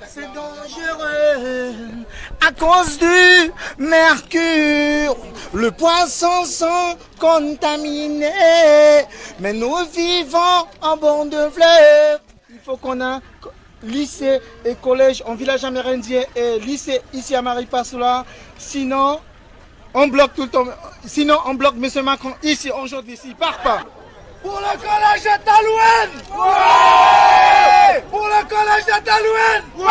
C'est dangereux à cause du mercure. Le poisson sont contaminés, mais nous vivons en bord de fleuve. Il faut qu'on ait lycée et collège en village amérindien et lycée ici à Maripasoula. Sinon, on bloque tout le temps. Sinon, on bloque M. Macron ici aujourd'hui s'il part pas. Pour le collège de Talouane! Ouais! Pour le collège de Talouane! Ouais!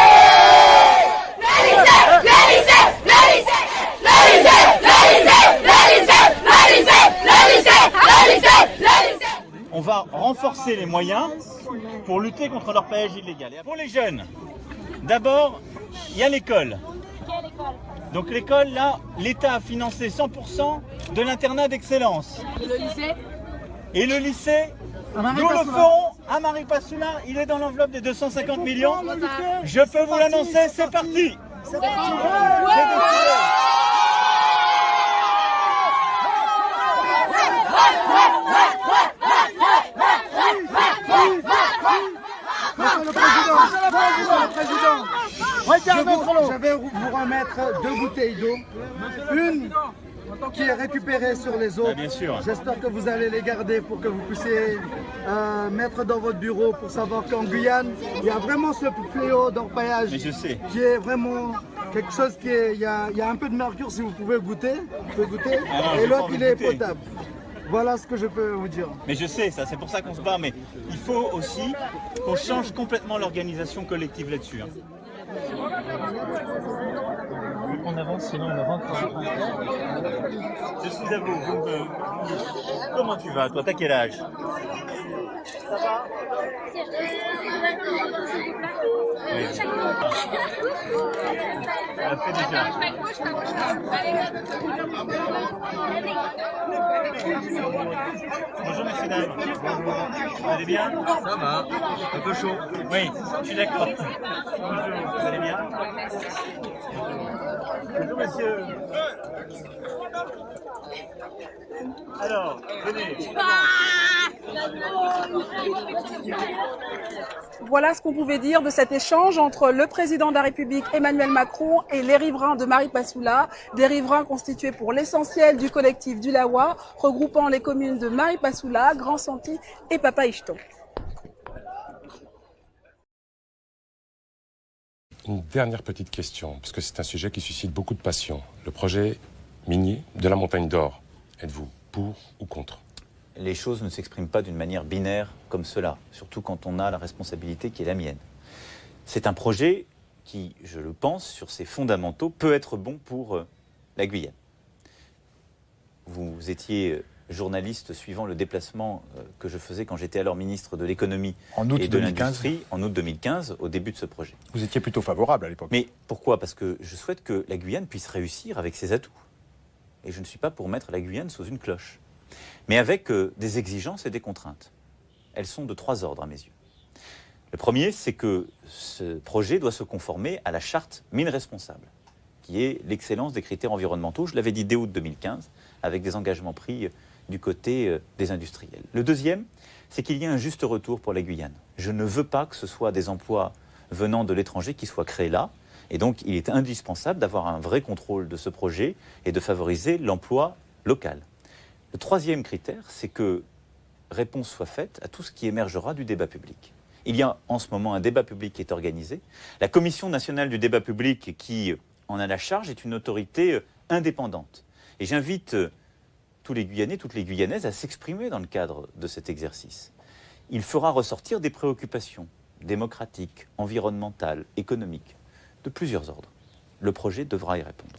Le lycée! Le lycée! Le lycée! Le lycée! Le lycée! Le lycée! Le lycée! Le lycée! Le lycée! Le lycée! On va renforcer les moyens pour lutter contre l'orpaillage illégal. Et pour les jeunes, d'abord, il y a l'école. Donc l'école, là, l'État a financé 100% de l'internat d'excellence. Et le lycée? Et le lycée, nous le ferons à Maripasoula, il est dans l'enveloppe des 250 millions. Je peux vous l'annoncer, c'est parti. C'est parti. Monsieur le Président, je vais vous remettre 2 bouteilles d'eau. Une qui est récupérée sur les eaux. Ah, bien sûr. J'espère que vous allez les garder pour que vous puissiez mettre dans votre bureau pour savoir qu'en Guyane, il y a vraiment ce fléau d'orpaillage qui est vraiment quelque chose qui est... Il y a un peu de mercure si vous pouvez goûter. Et l'autre, il est potable. Voilà ce que je peux vous dire. Mais je sais ça, c'est pour ça qu'on se bat, mais il faut aussi qu'on change complètement l'organisation collective là-dessus. On avance, sinon on rentre. Je suis à vous. Comment tu vas, toi? T'as quel âge? Ça va? Oui. On l'a fait déjà. Bonjour messieurs dames. Vous allez bien? Ça va, un peu chaud. Oui, je suis d'accord. Bonjour, vous allez bien? Bonjour monsieur. Alors, venez. Voilà ce qu'on pouvait dire de cet échange entre le président de la République Emmanuel Macron et les riverains de Maripasoula, des riverains constitués pour l'essentiel du collectif du Lawa, regroupant les communes de Maripasoula, Grand Santi et Papa-Ishton. Une dernière petite question, parce que c'est un sujet qui suscite beaucoup de passion. Le projet minier de la Montagne d'Or, êtes-vous pour ou contre? Les choses ne s'expriment pas d'une manière binaire comme cela, surtout quand on a la responsabilité qui est la mienne. C'est un projet qui, je le pense, sur ses fondamentaux, peut être bon pour la Guyane. Vous étiez journaliste suivant le déplacement que je faisais quand j'étais alors ministre de l'économie et de l'industrie en août 2015, au début de ce projet. Vous étiez plutôt favorable à l'époque. Mais pourquoi? Parce que je souhaite que la Guyane puisse réussir avec ses atouts. Et je ne suis pas pour mettre la Guyane sous une cloche. Mais avec des exigences et des contraintes. Elles sont de 3 ordres à mes yeux. Le premier, c'est que ce projet doit se conformer à la charte mine responsable, qui est l'excellence des critères environnementaux. Je l'avais dit dès août 2015, avec des engagements pris du côté des industriels. Le deuxième, c'est qu'il y a un juste retour pour la Guyane. Je ne veux pas que ce soit des emplois venant de l'étranger qui soient créés là. Et donc, il est indispensable d'avoir un vrai contrôle de ce projet et de favoriser l'emploi local. Le troisième critère, c'est que réponse soit faite à tout ce qui émergera du débat public. Il y a en ce moment un débat public qui est organisé. La Commission nationale du débat public qui en a la charge est une autorité indépendante. Et j'invite tous les Guyanais, toutes les Guyanaises à s'exprimer dans le cadre de cet exercice. Il fera ressortir des préoccupations démocratiques, environnementales, économiques, de plusieurs ordres. Le projet devra y répondre.